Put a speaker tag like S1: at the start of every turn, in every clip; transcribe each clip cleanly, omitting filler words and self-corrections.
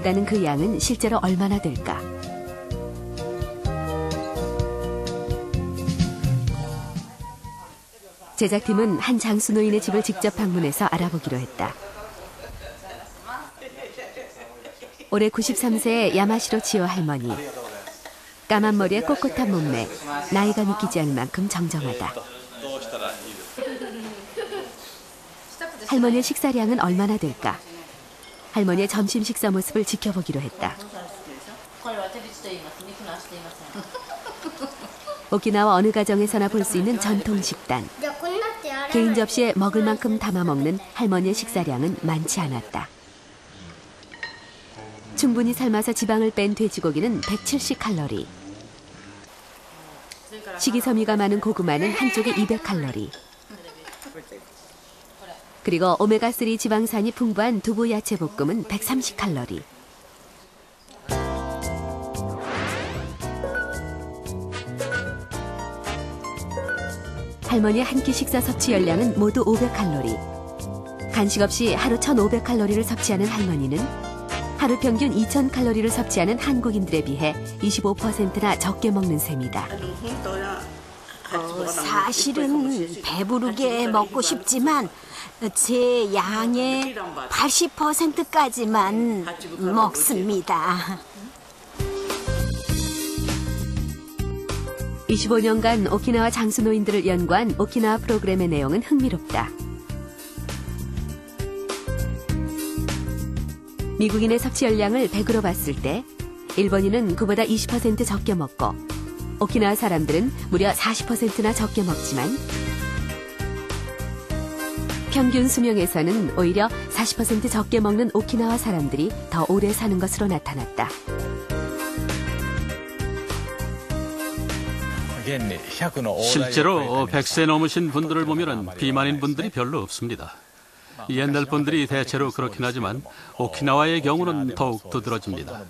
S1: 다는 그 양은 실제로 얼마나 될까? 제작팀은 한 장수 노인의 집을 직접 방문해서 알아보기로 했다. 올해 93세의 야마시로 지오 할머니. 까만 머리에 꼿꼿한 몸매, 나이가 믿기지 않을 만큼 정정하다. 할머니의 식사량은 얼마나 될까? 할머니의 점심 식사 모습을 지켜보기로 했다. 오키나와 어느 가정에서나 볼 수 있는 전통 식단. 개인 접시에 먹을 만큼 담아 먹는 할머니의 식사량은 많지 않았다. 충분히 삶아서 지방을 뺀 돼지고기는 170칼로리. 식이섬유가 많은 고구마는 한쪽에 200칼로리. 그리고 오메가3 지방산이 풍부한 두부 야채 볶음은 130칼로리. 할머니의 한 끼 식사 섭취 열량은 모두 500칼로리. 간식 없이 하루 1,500칼로리를 섭취하는 할머니는 하루 평균 2,000칼로리를 섭취하는 한국인들에 비해 25%나 적게 먹는 셈이다.
S2: 사실은 배부르게 먹고 싶지만 제 양의 80%까지만 먹습니다.
S1: 25년간 오키나와 장수 노인들을 연구한 오키나와 프로그램의 내용은 흥미롭다. 미국인의 섭취 열량을 100으로 봤을 때 일본인은 그보다 20% 적게 먹고 오키나와 사람들은 무려 40%나 적게 먹지만 평균 수명에서는 오히려 40% 적게 먹는 오키나와 사람들이 더 오래 사는 것으로 나타났다.
S3: 실제로 100세 넘으신 분들을 보면 비만인 분들이 별로 없습니다. 옛날 분들이 대체로 그렇긴 하지만 오키나와의 경우는 더욱 두드러집니다.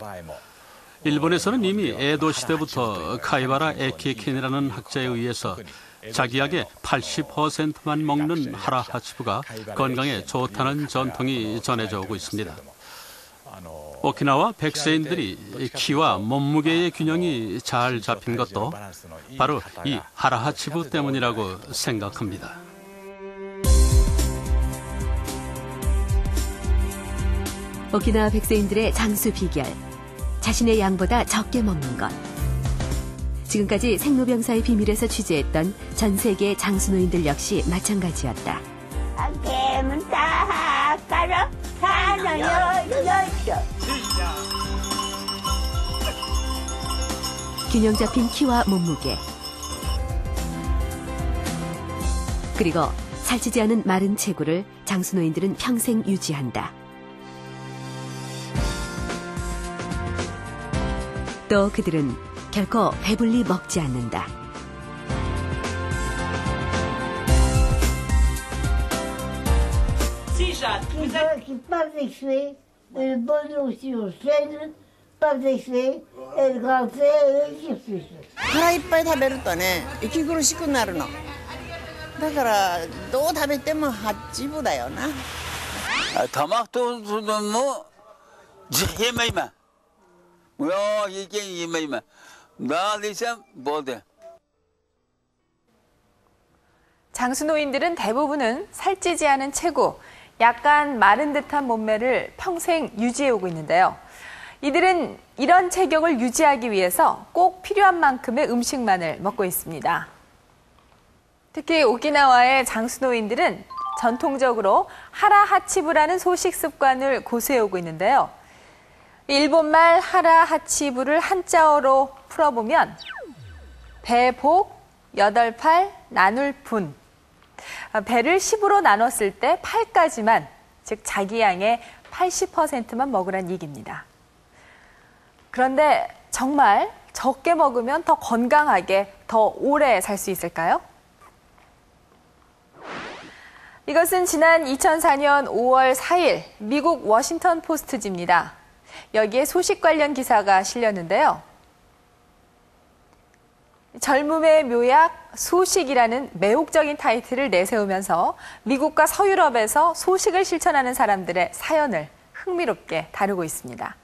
S3: 일본에서는 이미 에도 시대부터 카이바라 에키켄이라는 학자에 의해서 자기 약의 80%만 먹는 하라하치부가 건강에 좋다는 전통이 전해져 오고 있습니다. 오키나와 100세인들이 키와 몸무게의 균형이 잘 잡힌 것도 바로 이 하라하치부 때문이라고 생각합니다.
S1: 오키나와 100세인들의 장수 비결, 자신의 양보다 적게 먹는 것. 지금까지 생로병사의 비밀에서 취재했던 전 세계의 장수 노인들 역시 마찬가지였다. 균형 잡힌 키와 몸무게, 그리고 살찌지 않은 마른 체구를 장수 노인들은 평생 유지한다. 또 그들은 결코 배불리 먹지 않는다.
S4: 腹いっぱい食べるとね、息苦しくなるの。だからどう食べても八分だよな。
S5: 다막도 뭐 예매만. 뭐야 이게 예매만. 나 리삼 뭐대.
S6: 장수노인들은 대부분은 살찌지 않은 체구, 약간 마른 듯한 몸매를 평생 유지해오고 있는데요. 이들은 이런 체격을 유지하기 위해서 꼭 필요한 만큼의 음식만을 먹고 있습니다. 특히 오키나와의 장수노인들은 전통적으로 하라하치부라는 소식 습관을 고수해오고 있는데요. 일본말 하라하치부를 한자어로 풀어보면 배복, 8팔, 나눌 분. 배를 10으로 나눴을 때 8까지만, 즉 자기 양의 80%만 먹으란 얘기입니다. 그런데 정말 적게 먹으면 더 건강하게, 더 오래 살 수 있을까요? 이것은 지난 2004년 5월 4일 미국 워싱턴 포스트지입니다. 여기에 소식 관련 기사가 실렸는데요. 젊음의 묘약 소식이라는 매혹적인 타이틀을 내세우면서 미국과 서유럽에서 소식을 실천하는 사람들의 사연을 흥미롭게 다루고 있습니다.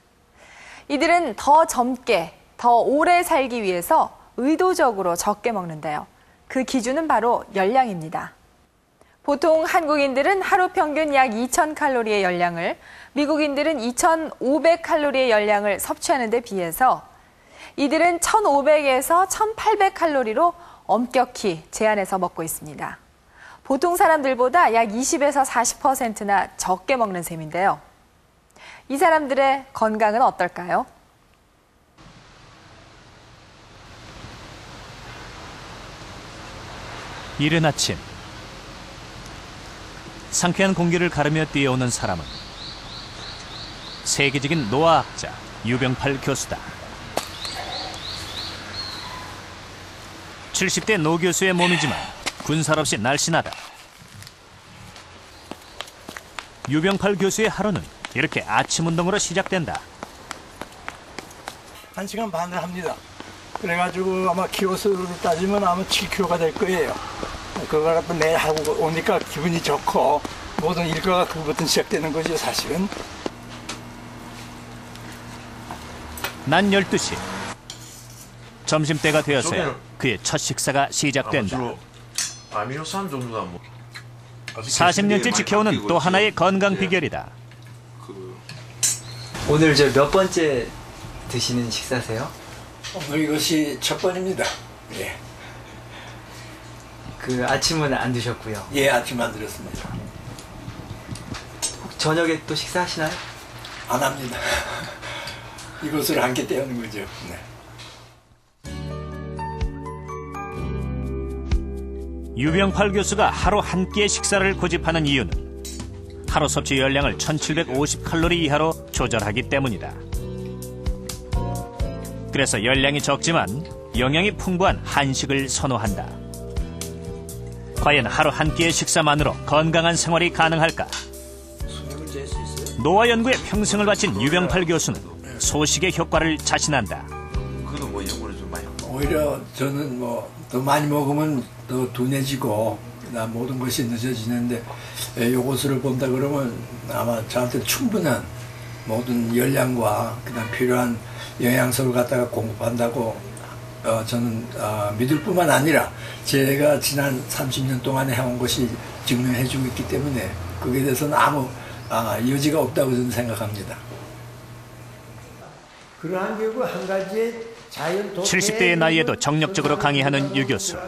S6: 이들은 더 젊게, 더 오래 살기 위해서 의도적으로 적게 먹는데요. 그 기준은 바로 열량입니다. 보통 한국인들은 하루 평균 약 2,000칼로리의 열량을, 미국인들은 2,500칼로리의 열량을 섭취하는 데 비해서 이들은 1,500에서 1,800칼로리로 엄격히 제한해서 먹고 있습니다. 보통 사람들보다 약 20에서 40%나 적게 먹는 셈인데요. 이 사람들의 건강은 어떨까요?
S7: 이른 아침, 상쾌한 공기를 가르며 뛰어오는 사람은 세계적인 노화학자 유병팔 교수다. 70대 노 교수의 몸이지만 군살 없이 날씬하다. 유병팔 교수의 하루는 이렇게 아침 운동으로 시작된다.
S8: 1시간 반을 합니다. 그래가지고 아마 키로수로 따지면 아마 7kg가 될 거예요. 그걸 갖다 매일 하고 오니까 기분이 좋고 모든 일과가 그것부터 시작되는 거죠, 사실은.
S7: 난 12시. 점심때가 되어서야 그의 첫 식사가 시작된다. 40년째 지켜오는 또 하나의 건강 비결이다.
S9: 오늘 저 몇 번째 드시는 식사세요?
S8: 오늘 이것이 첫 번입니다. 예.
S9: 그 아침은 안 드셨고요.
S8: 예, 아침 안 드렸습니다.
S9: 혹 저녁에 또 식사하시나요?
S8: 안 합니다. 이것을 함께 때우는 거죠. 네.
S7: 유병팔 교수가 하루 한 끼의 식사를 고집하는 이유는 하루 섭취 열량을 1,750칼로리 이하로 조절하기 때문이다. 그래서 열량이 적지만 영양이 풍부한 한식을 선호한다. 과연 하루 한 끼의 식사만으로 건강한 생활이 가능할까? 노화 연구에 평생을 바친 유병팔 교수는 소식의 효과를 자신한다.
S8: 오히려 저는 더 많이 먹으면 더 둔해지고 모든 것이 늦어지는데 요것을 본다 그러면 아마 저한테 충분한 모든 열량과 그다음 필요한 영양소를 갖다가 공급한다고 저는 믿을 뿐만 아니라 제가 지난 30년 동안에 해온 것이 증명해주고 있기 때문에 거기에 대해서는 아무 여지가 없다고 저는 생각합니다.
S10: 그러한 경우 한 가지의 자연
S7: 70대의 나이에도 정력적으로 강의하는 유 교수.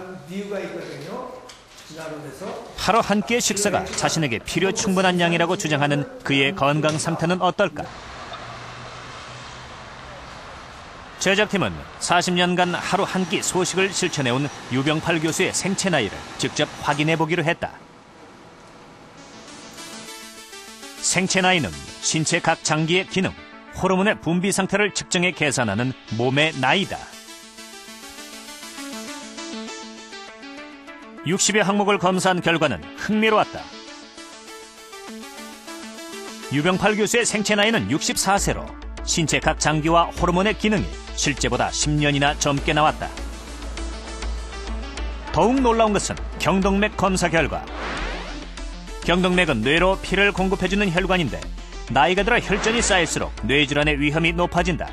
S7: 하루 한 끼의 식사가 자신에게 필요 충분한 양이라고 주장하는 그의 건강 상태는 어떨까? 제작팀은 40년간 하루 한 끼 소식을 실천해온 유병팔 교수의 생체 나이를 직접 확인해보기로 했다. 생체 나이는 신체 각 장기의 기능, 호르몬의 분비 상태를 측정해 계산하는 몸의 나이다. 60여 항목을 검사한 결과는 흥미로웠다. 유병팔 교수의 생체 나이는 64세로 신체 각 장기와 호르몬의 기능이 실제보다 10년이나 젊게 나왔다. 더욱 놀라운 것은 경동맥 검사 결과. 경동맥은 뇌로 피를 공급해주는 혈관인데 나이가 들어 혈전이 쌓일수록 뇌질환의 위험이 높아진다.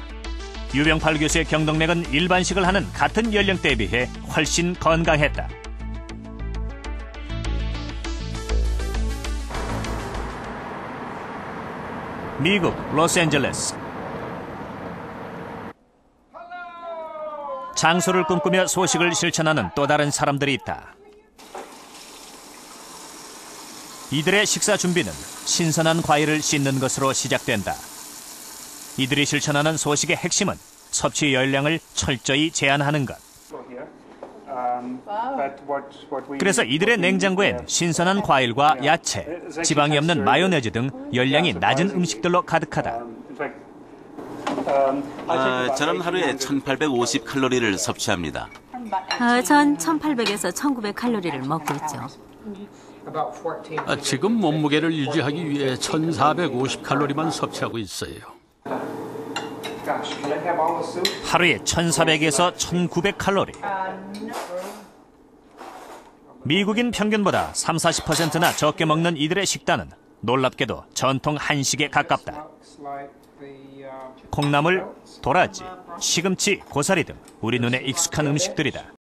S7: 유병팔 교수의 경동맥은 일반식을 하는 같은 연령대에 비해 훨씬 건강했다. 미국 로스앤젤레스. 장소를 꿈꾸며 소식을 실천하는 또 다른 사람들이 있다. 이들의 식사 준비는 신선한 과일을 씻는 것으로 시작된다. 이들이 실천하는 소식의 핵심은 섭취 열량을 철저히 제한하는 것. 그래서 이들의 냉장고엔 신선한 과일과 야채, 지방이 없는 마요네즈 등 열량이 낮은 음식들로 가득하다.
S11: 저는 하루에 1,850칼로리를 섭취합니다.
S2: 전 1,800에서 1,900칼로리를 먹고 있죠.
S3: 지금 몸무게를 유지하기 위해 1,450칼로리만 섭취하고 있어요.
S7: 하루에 1,400에서 1,900칼로리. 미국인 평균보다 30~40%나 적게 먹는 이들의 식단은 놀랍게도 전통 한식에 가깝다. 콩나물, 도라지, 시금치, 고사리 등 우리 눈에 익숙한 음식들이다.